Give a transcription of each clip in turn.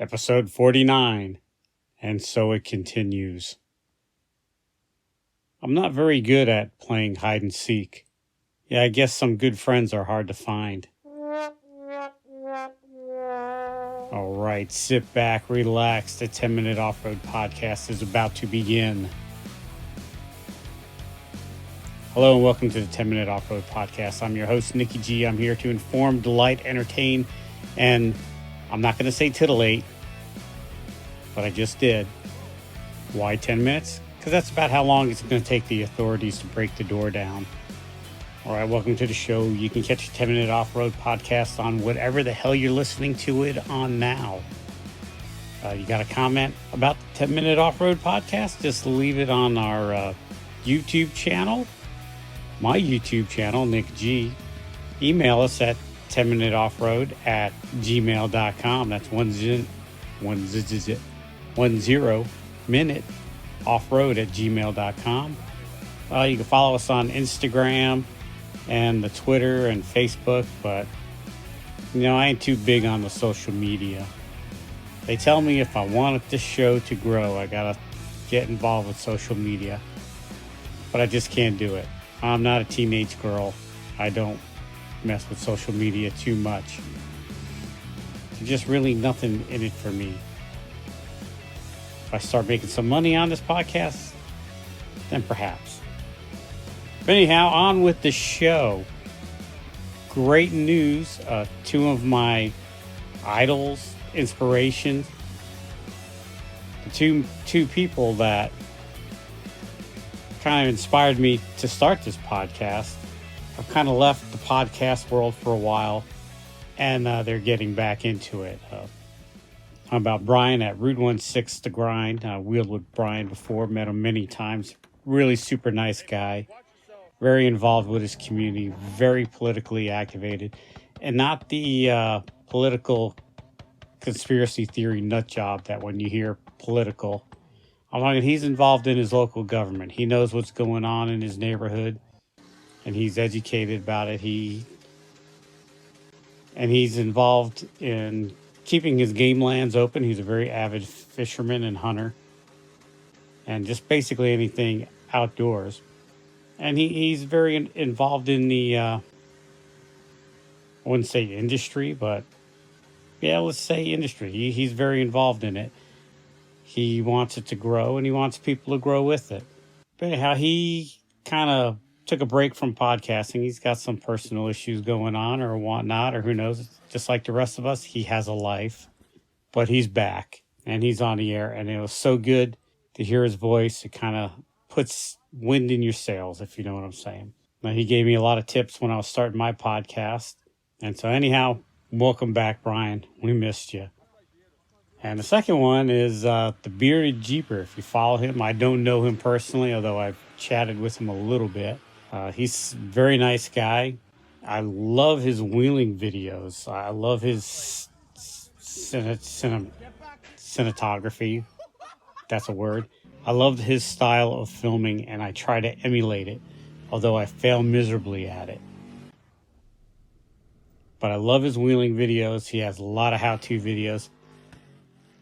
Episode 49, and so it continues. I'm not very good at playing hide and seek. Yeah, I guess some good friends are hard to find. All right, sit back, relax. The 10-Minute Off-Road Podcast is about to begin. Hello and welcome to the 10-Minute Off-Road Podcast. I'm your host, Nikki G. I'm here to inform, delight, entertain, and I'm not going to say titillate, but I just did. Why 10 minutes? Because that's about how long it's going to take the authorities to break the door down. All right, welcome to the show. You can catch a 10-Minute Off-Road Podcast on whatever the hell you're listening to it on now. You got a comment about the 10-Minute Off-Road Podcast? Just leave it on our YouTube channel, my YouTube channel, Nick G. Email us at 10minuteoffroad@gmail.com. That's 10minute offroad@gmail.com. You can follow us on Instagram and the Twitter and Facebook, but I ain't too big on the social media. They tell me if I want this show to grow, I gotta get involved with social media, but I just can't do it. I'm not a teenage girl. I don't mess with social media too much. There's just really nothing in it for me. If I start making some money on this podcast, then perhaps. But anyhow, on with the show. Great news. Two of my idols, inspirations, the two people that kind of inspired me to start this podcast. I've kind of left the podcast world for a while, and they're getting back into it. I'm about Brian at Route 16 The Grind. Wheeled with Brian before, met him many times. Really super nice guy. Very involved with his community, very politically activated, and not the political conspiracy theory nut job that when you hear political. He's involved in his local government. He knows what's going on in his neighborhood, and he's educated about it. He's involved in keeping his game lands open. He's a very avid fisherman and hunter, and just basically anything outdoors. And he's very involved in the, I wouldn't say industry, but yeah, let's say industry. He's very involved in it. He wants it to grow, and he wants people to grow with it. But anyhow, he kind of took a break from podcasting. He's got some personal issues going on or whatnot, or who knows. Just like the rest of us, he has a life. But he's back, and he's on the air, and it was so good to hear his voice. It kind of puts wind in your sails, if you know what I'm saying. Now, he gave me a lot of tips when I was starting my podcast. And so anyhow, welcome back, Brian. We missed you. And the second one is the Bearded Jeeper. If you follow him, I don't know him personally, although I've chatted with him a little bit. He's a very nice guy. I love his wheeling videos. I love his cinematography. That's a word. I love his style of filming, and I try to emulate it, although I fail miserably at it. But I love his wheeling videos. He has a lot of how-to videos.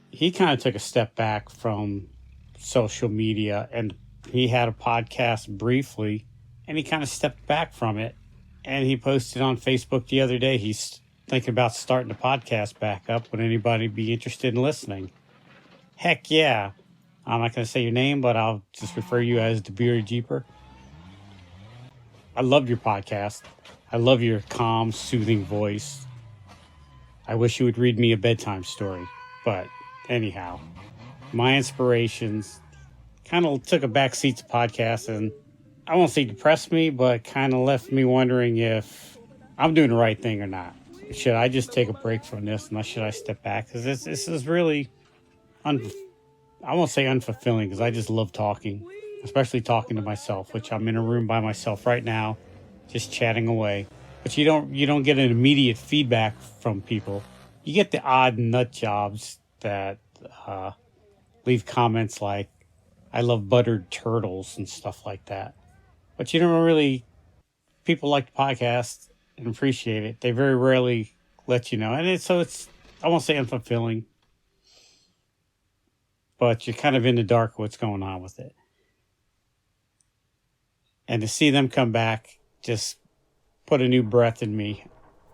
He kind of took a step back from social media, and he had a podcast briefly, and he kind of stepped back from it. And he posted on Facebook the other day, he's thinking about starting a podcast back up. Would anybody be interested in listening? Heck yeah. I'm not going to say your name, but I'll just refer you as the Bearded Jeeper. I love your podcast. I love your calm, soothing voice. I wish you would read me a bedtime story, but anyhow, my inspirations kind of took a back seat to podcasts, and I won't say depressed me, but kind of left me wondering if I'm doing the right thing or not. Should I just take a break from this, and should I step back? Because this is really, I won't say unfulfilling, because I just love talking, especially talking to myself, which I'm in a room by myself right now, just chatting away. But you don't get an immediate feedback from people. You get the odd nut jobs that leave comments like, I love buttered turtles and stuff like that. But you don't really, people like the podcast and appreciate it. They very rarely let you know. And it's, I won't say unfulfilling, but you're kind of in the dark what's going on with it. And to see them come back just put a new breath in me.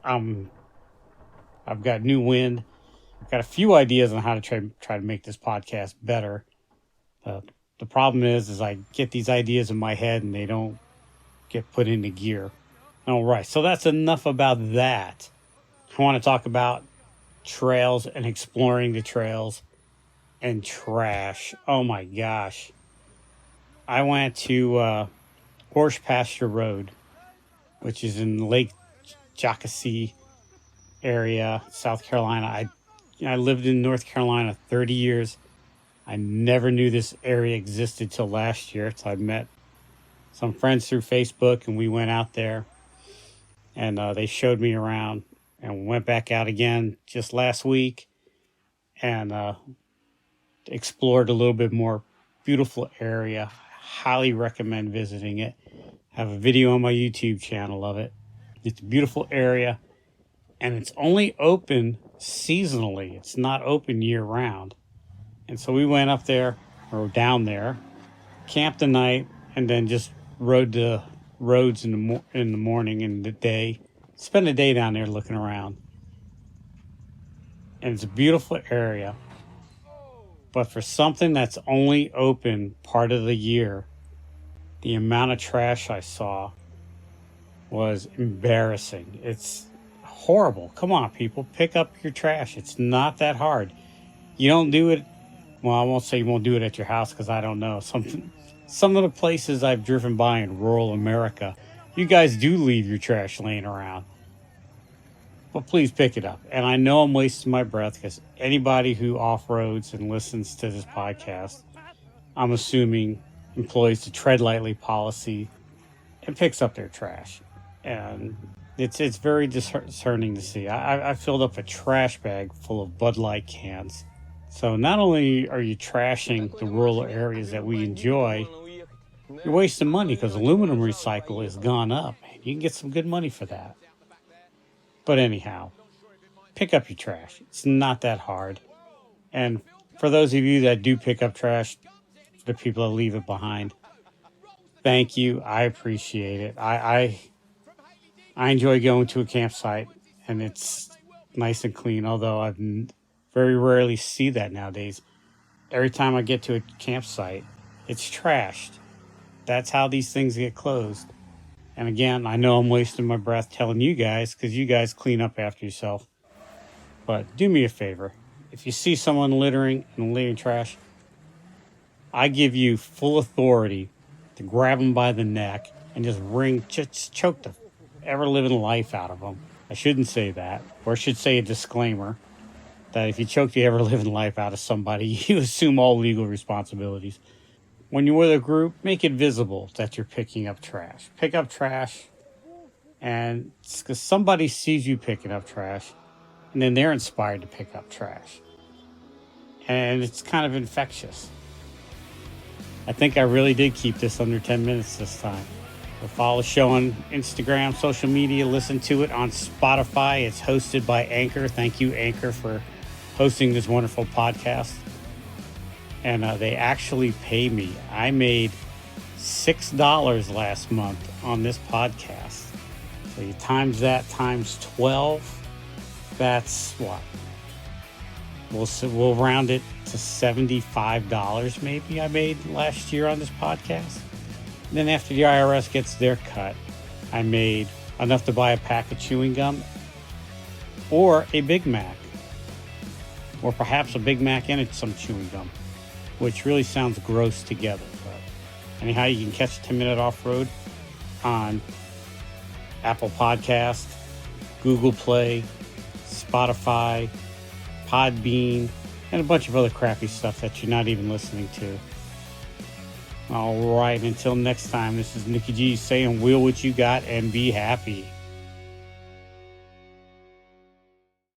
I've got new wind. I've got a few ideas on how to try to make this podcast better. The problem is I get these ideas in my head and they don't get put into gear. All right, so that's enough about that. I want to talk about trails and exploring the trails and trash. Oh my gosh. I went to Horse Pasture Road, which is in Lake Jockasee area, South Carolina. I lived in North Carolina 30 years. I never knew this area existed till last year. So I met some friends through Facebook and we went out there and they showed me around and went back out again just last week and explored a little bit more. Beautiful area. Highly recommend visiting it. I have a video on my YouTube channel of it. It's a beautiful area and it's only open seasonally. It's not open year round. And so we went up there or down there, camped the night, and then just rode the roads in the morning and the day. Spent a day down there looking around. And it's a beautiful area. But for something that's only open part of the year, the amount of trash I saw was embarrassing. It's horrible. Come on, people, pick up your trash. It's not that hard. You don't do it. Well, I won't say you won't do it at your house because I don't know. Some of the places I've driven by in rural America, you guys do leave your trash laying around. But please pick it up. And I know I'm wasting my breath because anybody who off-roads and listens to this podcast, I'm assuming employs the tread lightly policy and picks up their trash. And it's very discerning to see. I filled up a trash bag full of Bud Light cans. So not only are you trashing the rural areas that we enjoy, you're wasting money because aluminum recycle has gone up. You can get some good money for that. But anyhow, pick up your trash. It's not that hard. And for those of you that do pick up trash, the people that leave it behind, thank you. I appreciate it. I enjoy going to a campsite and it's nice and clean, although I've very rarely see that nowadays. Every time I get to a campsite, it's trashed. That's how these things get closed. And again, I know I'm wasting my breath telling you guys because you guys clean up after yourself. But do me a favor. If you see someone littering and leaving trash, I give you full authority to grab them by the neck and just choke the ever-living life out of them. I shouldn't say that. Or I should say a disclaimer that if you choke the ever-living life out of somebody, you assume all legal responsibilities. When you're with a group, make it visible that you're picking up trash. Pick up trash, and it's because somebody sees you picking up trash, and then they're inspired to pick up trash. And it's kind of infectious. I think I really did keep this under 10 minutes this time. So follow the show on Instagram, social media, listen to it on Spotify. It's hosted by Anchor. Thank you, Anchor, for hosting this wonderful podcast. And they actually pay me. I made $6 last month on this podcast. So you times that times 12, that's what? We'll round it to $75 maybe I made last year on this podcast. And then after the IRS gets their cut, I made enough to buy a pack of chewing gum or a Big Mac. Or perhaps a Big Mac and some chewing gum, which really sounds gross together. But anyhow, you can catch 10 Minute Off-Road on Apple Podcast, Google Play, Spotify, Podbean, and a bunch of other crappy stuff that you're not even listening to. All right, until next time, this is Nicky G saying, wheel what you got and be happy.